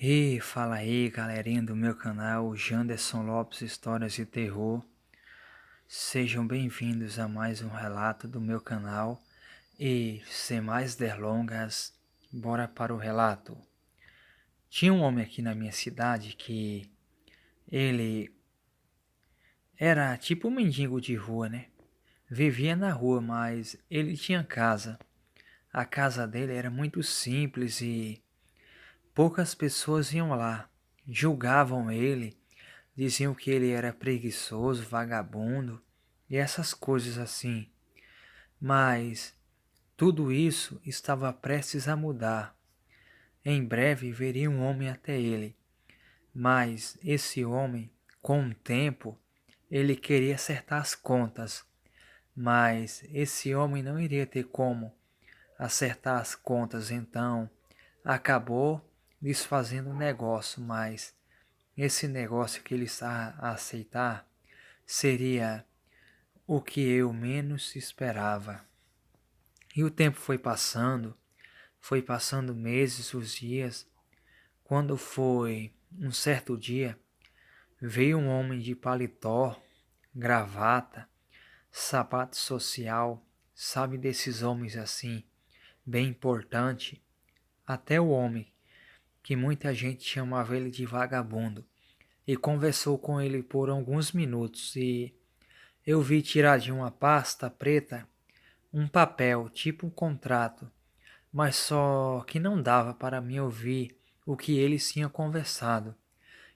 E fala aí, galerinha do meu canal, Janderson Lopes Histórias de Terror. Sejam bem-vindos a mais um relato do meu canal. E, sem mais delongas, bora para o relato. Tinha um homem aqui na minha cidade que ele era tipo um mendigo de rua, né? Vivia na rua, mas ele tinha casa. A casa dele era muito simples e poucas pessoas iam lá. Julgavam ele. Diziam que ele era preguiçoso, vagabundo e essas coisas assim. Mas tudo isso estava prestes a mudar. Em breve veria um homem até ele. Mas esse homem, com o tempo, ele queria acertar as contas. Mas esse homem não iria ter como acertar as contas, então acabou desfazendo o negócio. Mas esse negócio que ele está a aceitar seria o que eu menos esperava. E o tempo foi passando meses, os dias. Quando foi um certo dia, veio um homem de paletó, gravata, sapato social, sabe desses homens assim, bem importante. Até o homem, que muita gente chamava ele de vagabundo, e conversou com ele por alguns minutos e eu vi tirar de uma pasta preta um papel, tipo um contrato, mas só que não dava para mim ouvir o que eles tinham conversado.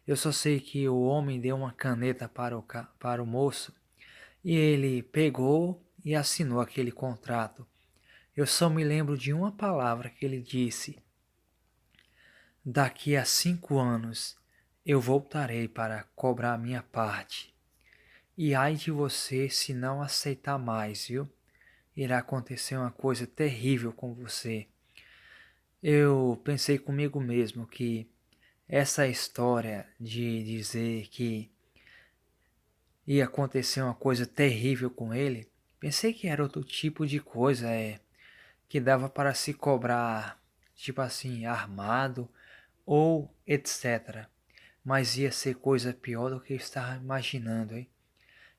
Eu só sei que o homem deu uma caneta para o moço e ele pegou e assinou aquele contrato. Eu só me lembro de uma palavra que ele disse: daqui a 5 anos eu voltarei para cobrar a minha parte. E ai de você se não aceitar mais, viu? Irá acontecer uma coisa terrível com você. Eu pensei comigo mesmo que essa história de dizer que ia acontecer uma coisa terrível com ele, pensei que era outro tipo de coisa, que dava para se cobrar, tipo assim, armado ou etc. Mas ia ser coisa pior do que eu estava imaginando, hein?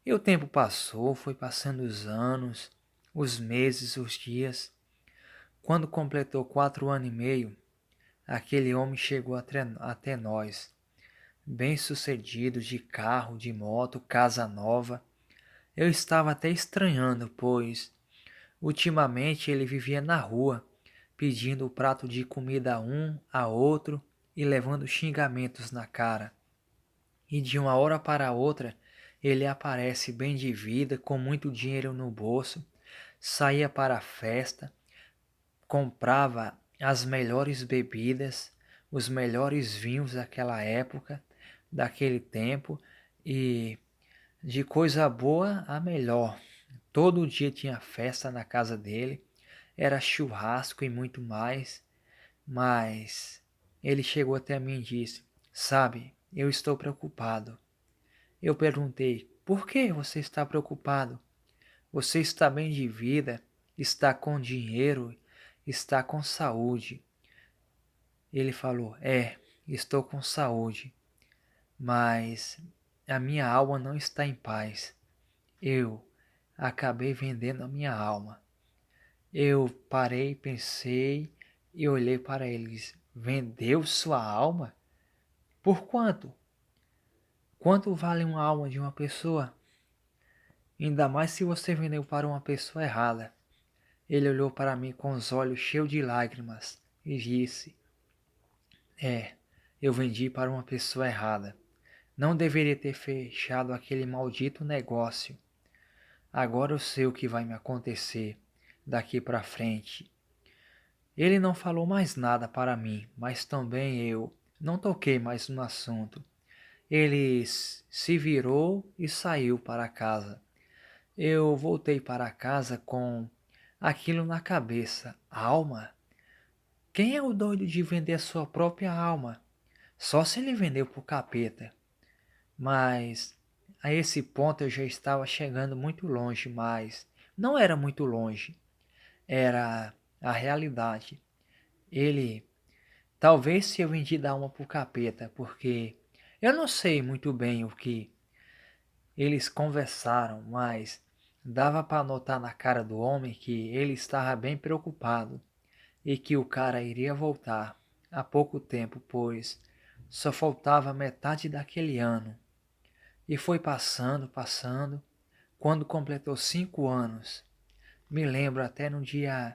E o tempo passou, foi passando os anos, os meses, os dias. Quando completou 4 anos e meio, aquele homem chegou até nós, bem-sucedido, de carro, de moto, casa nova. Eu estava até estranhando, pois ultimamente ele vivia na rua, pedindo o prato de comida a um, a outro e levando xingamentos na cara. E de uma hora para outra, ele aparece bem de vida, com muito dinheiro no bolso, saía para a festa, comprava as melhores bebidas, os melhores vinhos daquela época, daquele tempo, e de coisa boa a melhor. Todo dia tinha festa na casa dele, era churrasco e muito mais, mas ele chegou até mim e disse: sabe, eu estou preocupado. Eu perguntei: por que você está preocupado? Você está bem de vida, está com dinheiro, está com saúde. Ele falou: estou com saúde, mas a minha alma não está em paz. Eu acabei vendendo a minha alma. Eu parei, pensei e olhei para eles. Vendeu sua alma? Por quanto? Quanto vale uma alma de uma pessoa? Ainda mais se você vendeu para uma pessoa errada. Ele olhou para mim com os olhos cheios de lágrimas e disse: É, eu vendi para uma pessoa errada. Não deveria ter fechado aquele maldito negócio. Agora eu sei o que vai me acontecer daqui para frente. Ele não falou mais nada para mim, mas também eu não toquei mais no assunto. Ele se virou e saiu para casa. Eu voltei para casa com aquilo na cabeça. Alma? Quem é o doido de vender a sua própria alma? Só se ele vendeu para o capeta. Mas a esse ponto eu já estava chegando muito longe, mas não era muito longe. Era a realidade. Ele Talvez se eu vendi da alma pro capeta, porque eu não sei muito bem o que eles conversaram, mas dava para notar na cara do homem que ele estava bem preocupado e que o cara iria voltar há pouco tempo, pois só faltava metade daquele ano. E foi passando, passando, quando completou 5 anos. Me lembro até no dia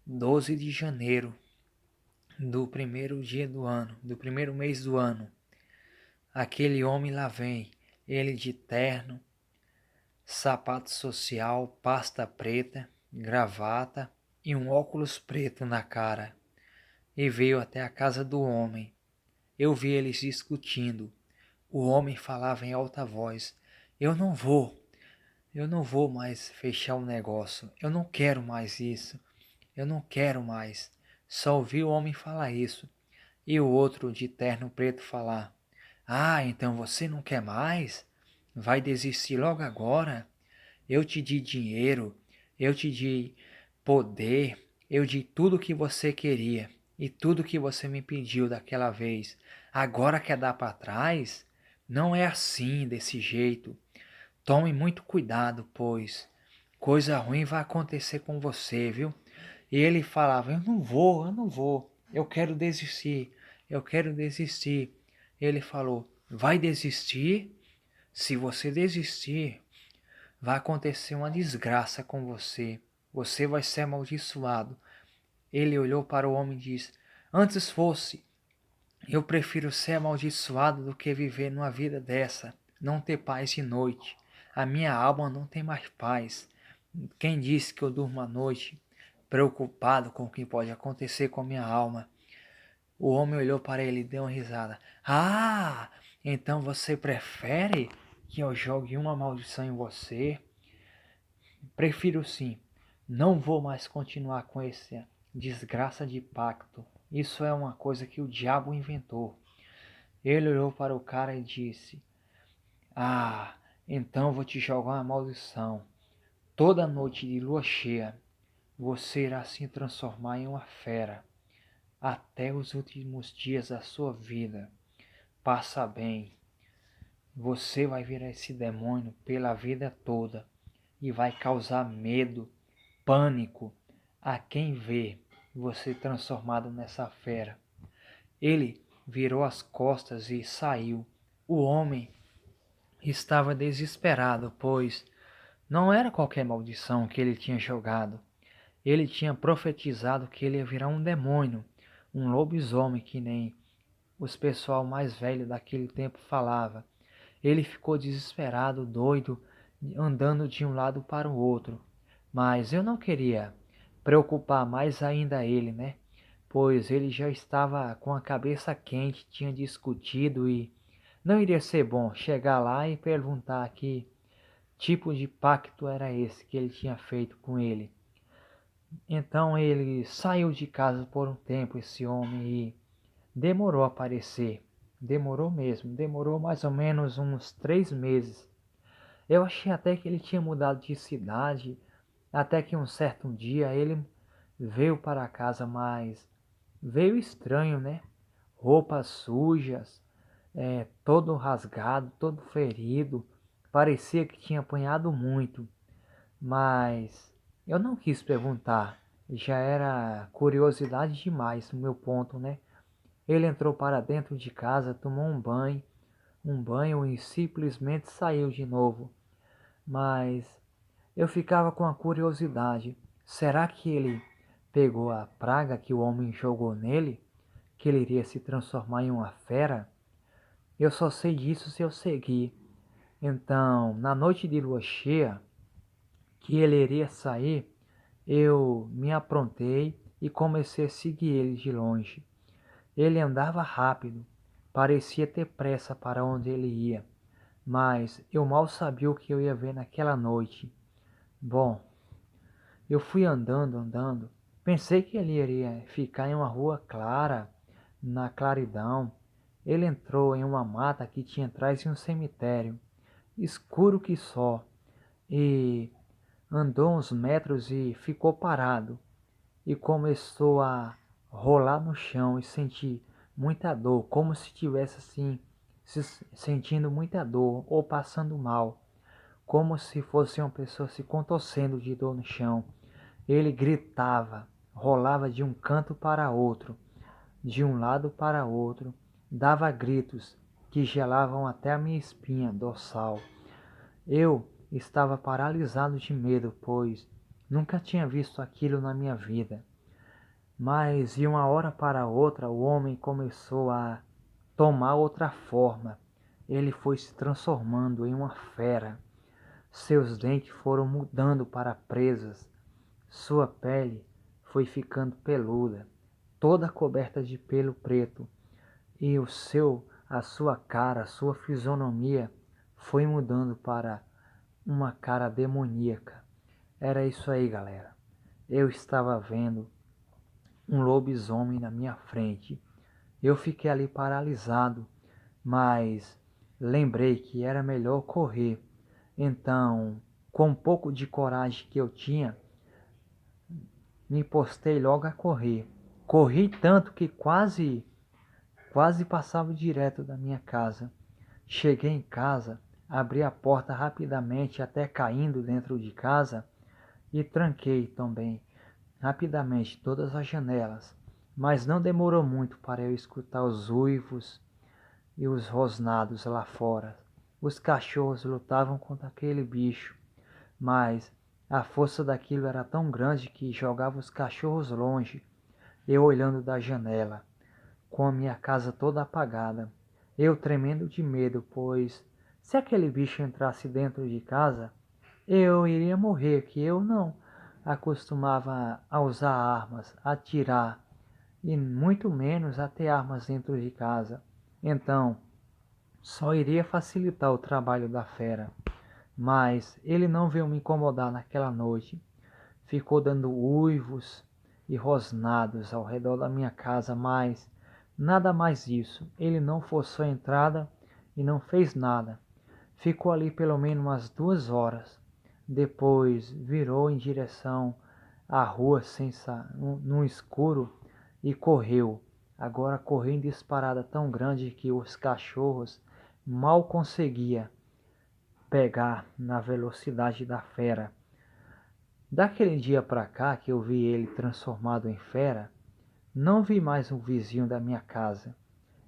12 de janeiro do primeiro dia do ano, do primeiro mês do ano. Aquele homem lá vem, ele de terno, sapato social, pasta preta, gravata e um óculos preto na cara. E veio até a casa do homem. Eu vi eles discutindo. O homem falava em alta voz: Eu não vou, eu não vou mais fechar o negócio. Eu não quero mais isso. Eu não quero mais. Só ouvi o homem falar isso. E o outro de terno preto falar: Ah, então você não quer mais? Vai desistir logo agora? Eu te di dinheiro, eu te di poder, eu di tudo o que você queria e tudo que você me pediu daquela vez. Agora quer dar para trás? Não é assim, desse jeito. Tome muito cuidado, pois coisa ruim vai acontecer com você, viu? E ele falava: eu não vou, eu quero desistir, eu quero desistir. Ele falou: vai desistir? Se você desistir, vai acontecer uma desgraça com você. Você vai ser amaldiçoado. Ele olhou para o homem e disse: Antes fosse, eu prefiro ser amaldiçoado do que viver numa vida dessa, não ter paz de noite. A minha alma não tem mais paz. Quem disse que eu durmo à noite, preocupado com o que pode acontecer com a minha alma? O homem olhou para ele e deu uma risada. Ah, então você prefere que eu jogue uma maldição em você? Prefiro sim. Não vou mais continuar com essa desgraça de pacto. Isso é uma coisa que o diabo inventou. Ele olhou para o cara e disse: Ah, então vou te jogar uma maldição. Toda noite de lua cheia, você irá se transformar em uma fera. Até os últimos dias da sua vida. Passa bem. Você vai virar esse demônio pela vida toda e vai causar medo, pânico a quem vê você transformado nessa fera. Ele virou as costas e saiu. O homem estava desesperado, pois não era qualquer maldição que ele tinha jogado. Ele tinha profetizado que ele ia virar um demônio, um lobisomem que nem os pessoal mais velho daquele tempo falava. Ele ficou desesperado, doido, andando de um lado para o outro. Mas eu não queria preocupar mais ainda ele, né? Pois ele já estava com a cabeça quente, tinha discutido e não iria ser bom chegar lá e perguntar que tipo de pacto era esse que ele tinha feito com ele. Então ele saiu de casa por um tempo, esse homem, e demorou a aparecer. Demorou mesmo, demorou mais ou menos uns 3 meses. Eu achei até que ele tinha mudado de cidade, até que um certo dia ele veio para casa, mas veio estranho, né? Roupas sujas, todo rasgado, todo ferido, parecia que tinha apanhado muito, mas eu não quis perguntar, já era curiosidade demais no meu ponto, né? Ele entrou para dentro de casa, tomou um banho e simplesmente saiu de novo. Mas eu ficava com a curiosidade. Será que ele pegou a praga que o homem jogou nele? Que ele iria se transformar em uma fera? Eu só sei disso se eu seguir. Então, na noite de lua cheia, que ele iria sair, eu me aprontei e comecei a seguir ele de longe. Ele andava rápido, parecia ter pressa para onde ele ia, mas eu mal sabia o que eu ia ver naquela noite. Bom, eu fui andando, andando. Pensei que ele iria ficar em uma rua clara, na claridão. Ele entrou em uma mata que tinha atrás de um cemitério, escuro que só, e andou uns metros e ficou parado. E começou a rolar no chão e sentir muita dor, como se estivesse assim, sentindo muita dor ou passando mal, como se fosse uma pessoa se contorcendo de dor no chão. Ele gritava, rolava de um canto para outro, de um lado para outro, dava gritos que gelavam até a minha espinha dorsal. Eu estava paralisado de medo, pois nunca tinha visto aquilo na minha vida. Mas de uma hora para outra o homem começou a tomar outra forma. Ele foi se transformando em uma fera. Seus dentes foram mudando para presas. Sua pele foi ficando peluda, toda coberta de pelo preto, e a sua cara, a sua fisionomia foi mudando para uma cara demoníaca. Era isso aí, galera. Eu estava vendo um lobisomem na minha frente. Eu fiquei ali paralisado, mas lembrei que era melhor correr. Então, com um pouco de coragem que eu tinha, me postei logo a correr. Corri tanto que quase passava direto da minha casa. Cheguei em casa, abri a porta rapidamente até caindo dentro de casa e tranquei também rapidamente todas as janelas. Mas não demorou muito para eu escutar os uivos e os rosnados lá fora. Os cachorros lutavam contra aquele bicho, mas a força daquilo era tão grande que jogava os cachorros longe. Eu olhando da janela, com a minha casa toda apagada, eu tremendo de medo, pois se aquele bicho entrasse dentro de casa, eu iria morrer, que eu não acostumava a usar armas, a atirar, e muito menos a ter armas dentro de casa. Então, só iria facilitar o trabalho da fera. Mas ele não veio me incomodar naquela noite. Ficou dando uivos e rosnados ao redor da minha casa, mas nada mais isso. Ele não forçou a entrada e não fez nada. Ficou ali pelo menos umas 2 horas. Depois virou em direção à rua no escuro e correu. Agora correu em disparada tão grande que os cachorros mal conseguiam pegar na velocidade da fera. Daquele dia para cá que eu vi ele transformado em fera, não vi mais um vizinho da minha casa.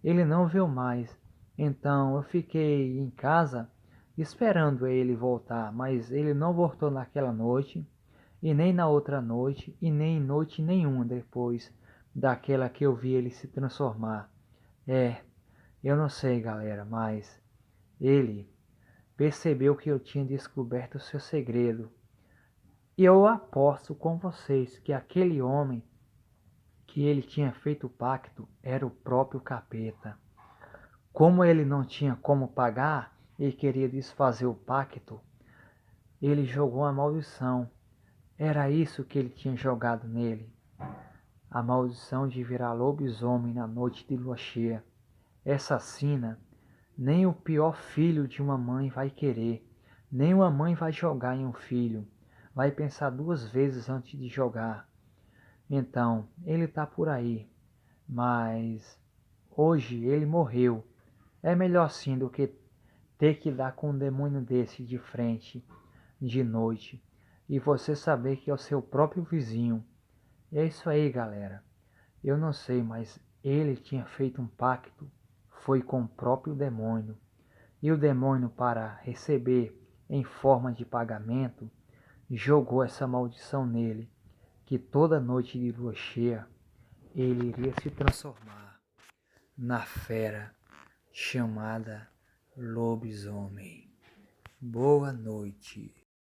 Ele não veio mais. Então eu fiquei em casa esperando ele voltar, mas ele não voltou naquela noite, e nem na outra noite, e nem em noite nenhuma depois daquela que eu vi ele se transformar. É, eu não sei, galera, mas ele percebeu que eu tinha descoberto o seu segredo. E eu aposto com vocês que aquele homem que ele tinha feito o pacto era o próprio capeta. Como ele não tinha como pagar e queria desfazer o pacto, ele jogou a maldição. Era isso que ele tinha jogado nele. A maldição de virar lobisomem na noite de lua cheia. Essa sina nem o pior filho de uma mãe vai querer. Nem uma mãe vai jogar em um filho. Vai pensar 2 vezes antes de jogar. Então, ele está por aí. Mas hoje ele morreu. É melhor sim do que ter que dar com um demônio desse de frente, de noite, e você saber que é o seu próprio vizinho. É isso aí, galera. Eu não sei, mas ele tinha feito um pacto, foi com o próprio demônio. E o demônio, para receber em forma de pagamento, jogou essa maldição nele, que toda noite de lua cheia ele iria se transformar na fera chamada lobisomem. Boa noite.